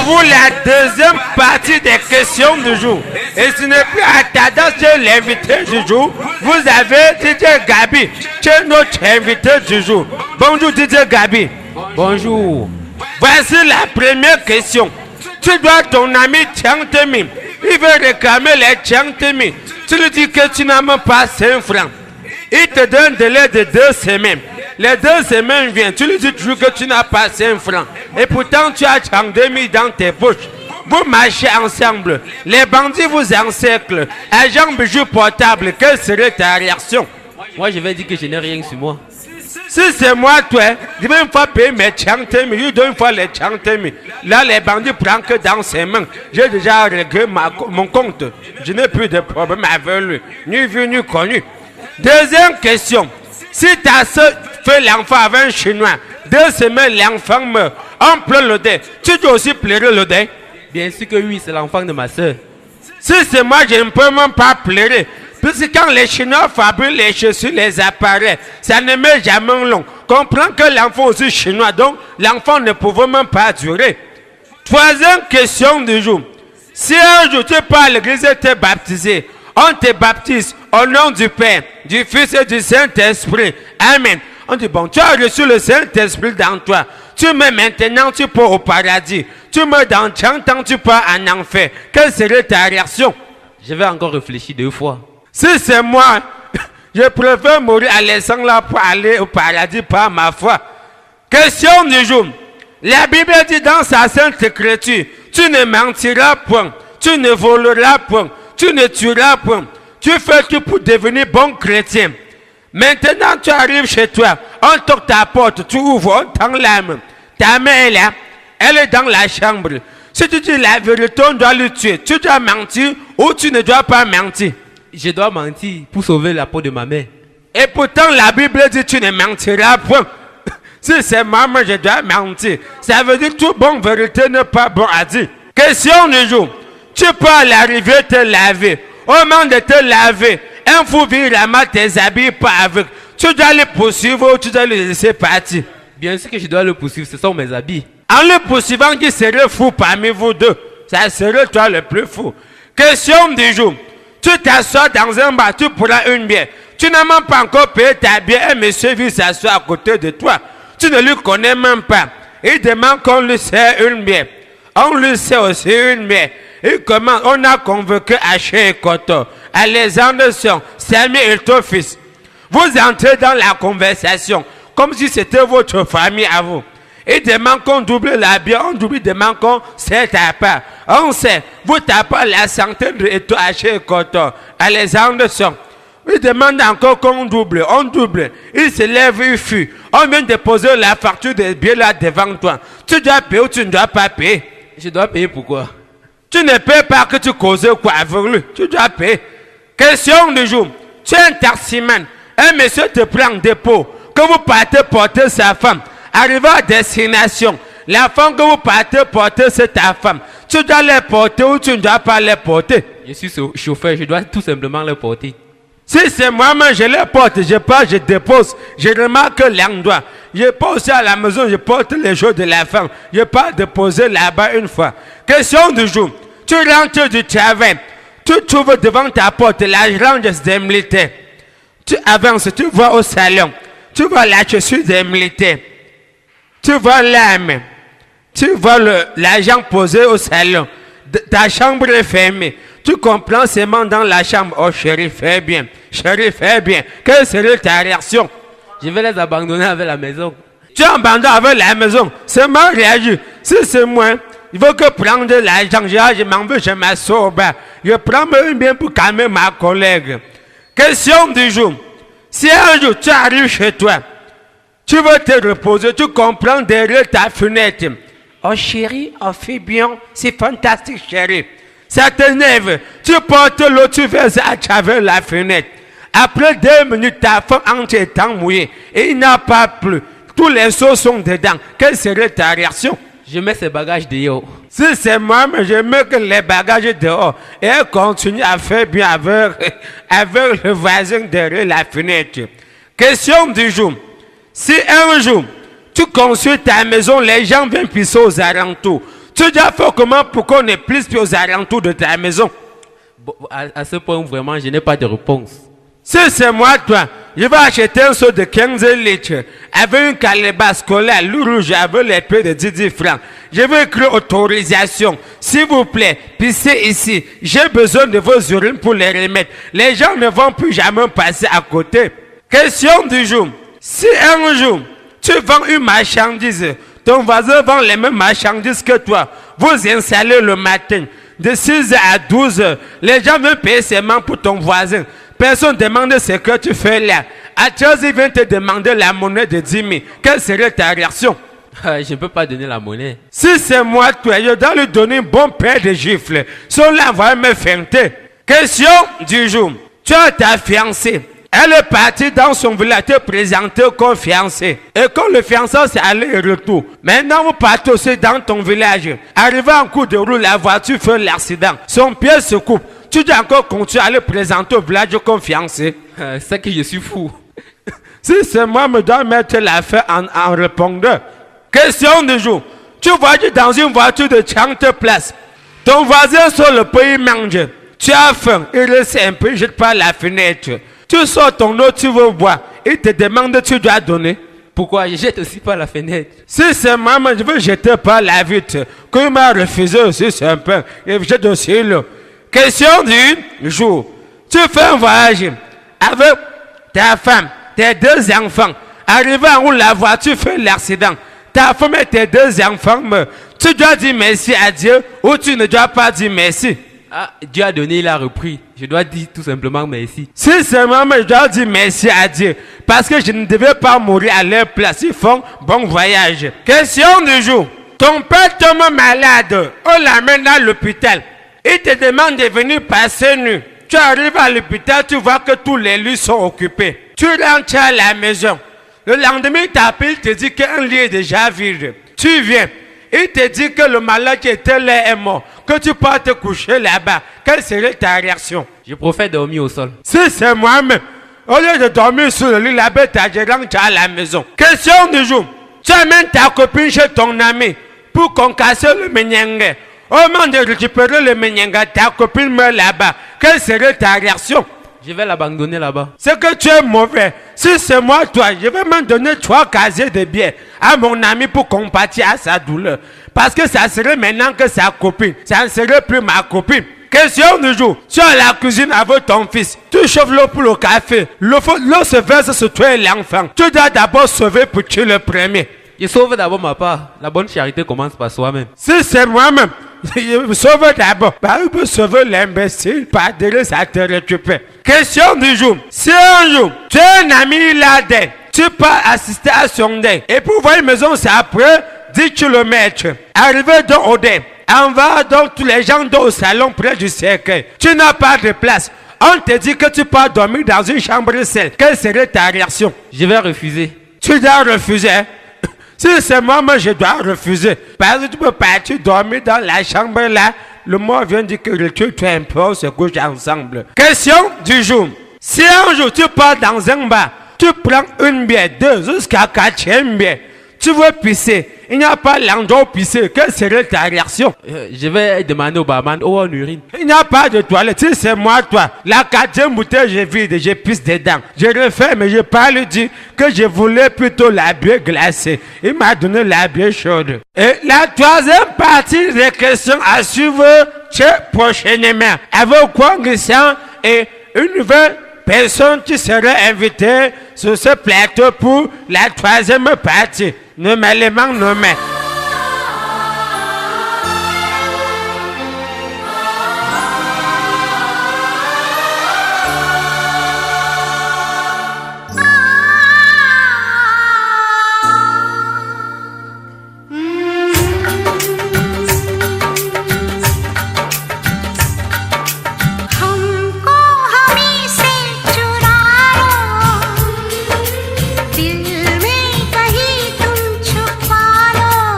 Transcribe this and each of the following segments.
pour la deuxième partie des questions du jour. Et ce n'est plus attendant que l'invité du jour. Vous avez DJ Gabi, qui est notre invité du jour. Bonjour DJ Gabi. Bonjour. Voici la première question. Tu dois ton ami Tchantemi. Il veut réclamer les Tchantemi. Tu lui dis que tu n'as même pas 5 francs. Il te donne un délai de 2 semaines. Les 2 semaines viennent. Tu lui dis toujours que tu n'as pas 5 francs. Et pourtant tu as Tchantemi dans tes poches. Vous marchez ensemble. Les bandits vous encerclent. Agent bijou portable. Quelle serait ta réaction? Moi, je vais dire que je n'ai rien sur moi. Si c'est moi, toi, je vais une fois payer mes Tchantemi. Je donne une fois les Tchantemi. Là, les bandits prennent que dans ses mains. J'ai déjà réglé mon compte. Je n'ai plus de problème avec lui. Ni vu, ni connu. Deuxième question. Si ta soeur fait l'enfant avec un Chinois, 2 semaines, l'enfant meurt. On pleure le dé. Tu dois aussi pleurer le dé. Bien sûr que oui, c'est l'enfant de ma soeur. Si c'est moi, je ne peux même pas pleurer. Puisque quand les Chinois fabriquent les chaussures, les appareils, ça ne met jamais long. Comprends que l'enfant aussi chinois, donc l'enfant ne pouvait même pas durer. Troisième question du jour. Si un jour tu pars à l'église et tu es baptisé, on te baptise au nom du Père, du Fils et du Saint-Esprit. Amen. On dit, bon, tu as reçu le Saint-Esprit dans toi. Tu mets maintenant, tu pars au paradis. Tu mets dans 30 ans, tu pars en enfer. Quelle serait ta réaction? Je vais encore réfléchir 2 fois. Si c'est moi, je préfère mourir à laissant là pour aller au paradis par ma foi. Question du jour. La Bible dit dans sa sainte écriture, tu ne mentiras point, tu ne voleras point, tu ne tueras point. Tu fais tout pour devenir bon chrétien. Maintenant, tu arrives chez toi, on toque ta porte, tu ouvres, on tend la main. Ta main est là, elle est dans la chambre. Si tu dis la vérité, on doit le tuer. Tu dois mentir ou tu ne dois pas mentir. Je dois mentir pour sauver la peau de ma mère. Et pourtant, la Bible dit tu ne mentiras point. Si c'est maman, je dois mentir. Ça veut dire que toute bonne vérité n'est pas bon à dire. Question du jour. Tu peux à l'arrivée te laver. Au moment de te laver, un fou vient ramasser tes habits pas avec. Tu dois les poursuivre ou tu dois les laisser partir. Bien sûr que je dois le poursuivre, ce sont mes habits. En le poursuivant, qui serait fou parmi vous deux? Ça serait toi le plus fou. Question du jour. Tu t'assois dans un bar, tu prends une bière. Tu n'as même pas encore payé ta bière. Un monsieur vient s'asseoir à côté de toi. Tu ne lui connais même pas. Il demande qu'on lui sert une bière. On lui sert aussi une bière. Il commence, on a convoqué Haché et Koto, Alexandre Sion, Samuel et ton fils. Vous entrez dans la conversation comme si c'était votre famille à vous. Il demande qu'on double la bière, on double, il demande qu'on sert à part. On sait, vous tapez la santé de Eto Haché et Koto, Alexandre Sion. Il demande encore qu'on double, on double. Il se lève, il fuit. On vient de poser la facture de bière là devant toi. Tu dois payer ou tu ne dois pas payer? Je dois payer pourquoi? Tu ne payes pas que tu causes quoi avec lui. Tu dois payer. Question du jour. Tu es un taximan. Un monsieur te prend en dépôt. Que vous partez porter sa femme. Arrivé à destination. La femme que vous partez porter, c'est ta femme. Tu dois les porter ou tu ne dois pas les porter. Je suis chauffeur, je dois tout simplement les porter. Si c'est moi-même, je les porte, je pars, je dépose, je remarque l'endroit. Je pose à la maison, je porte les jours de la femme. Je pars déposer là-bas une fois. Question du jour. Tu rentres du travail. Tu trouves devant ta porte la range des militaires. Tu avances, tu vas au salon. Tu vois la chaussure des militaires. Tu vois l'arme. Tu vois l'agent posé au salon. Ta chambre est fermée. Tu comprends seulement dans la chambre. Oh chérie, fais bien. Chérie, fais bien. Quelle serait ta réaction? Je vais les abandonner avec la maison. Tu abandonnes avec la maison. C'est mal réagi. Si c'est moi, il faut que prendre l'argent. Je m'en veux, je m'assois. Je prends même bien pour calmer ma collègue. Question du jour. Si un jour tu arrives chez toi, tu veux te reposer, tu comprends derrière ta fenêtre. Oh chérie, on fait bien. C'est fantastique chérie. Ça t'énerve. Tu portes l'eau, tu fais ça à travers la fenêtre. Après 2 minutes, ta femme entière est mouillée. Et il n'a pas plu. Tous les seaux sont dedans. Quelle serait ta réaction? Je mets ses bagages dehors. Si c'est moi, je mets que les bagages dehors. Et elle continue à faire bien avec le voisin derrière la fenêtre. Question du jour. Si un jour, tu construis ta maison, les gens viennent pisser aux alentours. Tu dois faire comment pour qu'on ait plus aux alentours de ta maison? Bon, à ce point, vraiment, je n'ai pas de réponse. Si c'est moi, toi, je vais acheter un seau de 15 litres avec une calebasse scolaire rouge avec l'épée de 10 francs. Je vais écrire autorisation. S'il vous plaît, pissez ici. J'ai besoin de vos urines pour les remettre. Les gens ne vont plus jamais passer à côté. Question du jour. Si un jour, tu vends une marchandise, ton voisin vend les mêmes marchandises que toi, vous installez le matin, de 6h à 12h, les gens veulent payer seulement pour ton voisin. Personne ne demande ce que tu fais là. À 13h, ils viennent te demander la monnaie de 10 000. Quelle serait ta réaction? Je ne peux pas donner la monnaie. Si c'est moi, toi, je dois lui donner un bon paire de gifles. Cela va me feinter. Question du jour. Tu as ta fiancée. Elle est partie dans son village te présenter comme fiancée. Et quand le fiancé s'est allé et retour, maintenant vous partez aussi dans ton village. Arrivé en cours de route, la voiture fait l'accident. Son pied se coupe. Tu dois encore continuer à le présenter au village comme fiancé. C'est que je suis fou. Si c'est moi, je dois mettre l'affaire en répondeur. Question du jour. Tu voyages dans une voiture de 30 places. Ton voisin sur le pays mange. Tu as faim, il reste un peu, jette par la fenêtre. Tu sors ton eau, tu veux boire. Il te demande, tu dois donner. Pourquoi? Je jette aussi par la fenêtre. Si c'est maman, je veux jeter par la vitre. Quand il m'a refusé aussi, c'est un peu. Il jette aussi l'eau. Question du jour. Tu fais un voyage avec ta femme, tes 2 enfants. Arrivé en haut, la voiture fait l'accident. Ta femme et tes 2 enfants meurent. Tu dois dire merci à Dieu ou tu ne dois pas dire merci. Ah, Dieu a donné, il a repris. Je dois dire tout simplement merci. Si c'est maman, je dois dire merci à Dieu. Parce que je ne devais pas mourir à leur place. Ils font bon voyage. Question du jour. Ton père tombe malade. On l'amène à l'hôpital. Il te demande de venir passer nu. Tu arrives à l'hôpital, tu vois que tous les lits sont occupés. Tu rentres à la maison. Le lendemain, il t'appelle, il te dit qu'un lit est déjà vide. Tu viens. Il te dit que le malade qui était là est mort. Que tu peux te coucher là-bas. Quelle serait ta réaction? Je préfère dormir au sol. Si c'est moi-même, au lieu de dormir sur le lit, là-bas, je rentre à la maison. Question du jour. Tu amènes ta copine chez ton ami pour concasser le menyanga. Au moment de récupérer le menyanga, ta copine meurt là-bas. Quelle serait ta réaction? Je vais l'abandonner là-bas. C'est que tu es mauvais. Si c'est moi, toi, je vais m'en donner 3 casiers de bière à mon ami pour compatir à sa douleur. Parce que ça serait maintenant que sa copine. Ça ne serait plus ma copine. Question du jour. Tu es à la cuisine avec ton fils. Tu chauffes l'eau pour le café. L'eau se verse sur toi et l'enfant. Tu dois d'abord sauver pour tuer le premier. Je sauve d'abord ma part. La bonne charité commence par soi-même. Si c'est moi-même, je sauve d'abord. Bah, il peut sauver l'imbécile. Par derrière, ça te récupère. Question du jour. Si un jour, tu es un ami là-dedans, tu peux assister à son deuil. Et pour voir une maison, c'est après 10 km. Arrivé dans Odin, on va donc tous les gens au salon près du cercueil. Tu n'as pas de place. On te dit que tu peux dormir dans une chambre seule. Quelle serait ta réaction? Je vais refuser. Tu dois refuser. Hein? Si c'est moi, je dois refuser. Parce que tu peux partir dormir dans la chambre là. Le mot vient dire que retire-toi un peu, on se couche ensemble. Question du jour. Si un jour tu pars dans un bar, tu prends une bière, 2 jusqu'à 4e bière. Tu veux pisser. Il n'y a pas l'endroit où pisser. Quelle serait ta réaction? Je vais demander au barman où on urine. Il n'y a pas de toilette. Si c'est moi, toi, la 4e bouteille, je vide, je pisse dedans. Je refais, mais je n'ai pas lui dire que je voulais plutôt la bière glacée. Il m'a donné la bière chaude. Et la 3e partie des questions à suivre prochainement. Avec quoi et une nouvelle personne qui serait invitée sur ce plateau pour la 3e partie. Normalement nommé. दिल में कहीं तुम छुपा लो।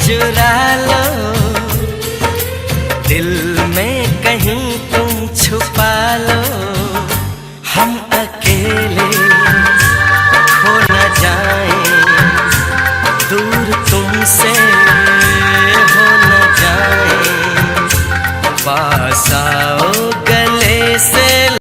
चुरा लो, दिल में कहीं तुम छुपा लो। हम अकेले खो न जाएं, दूर तुमसे हो न जाएं।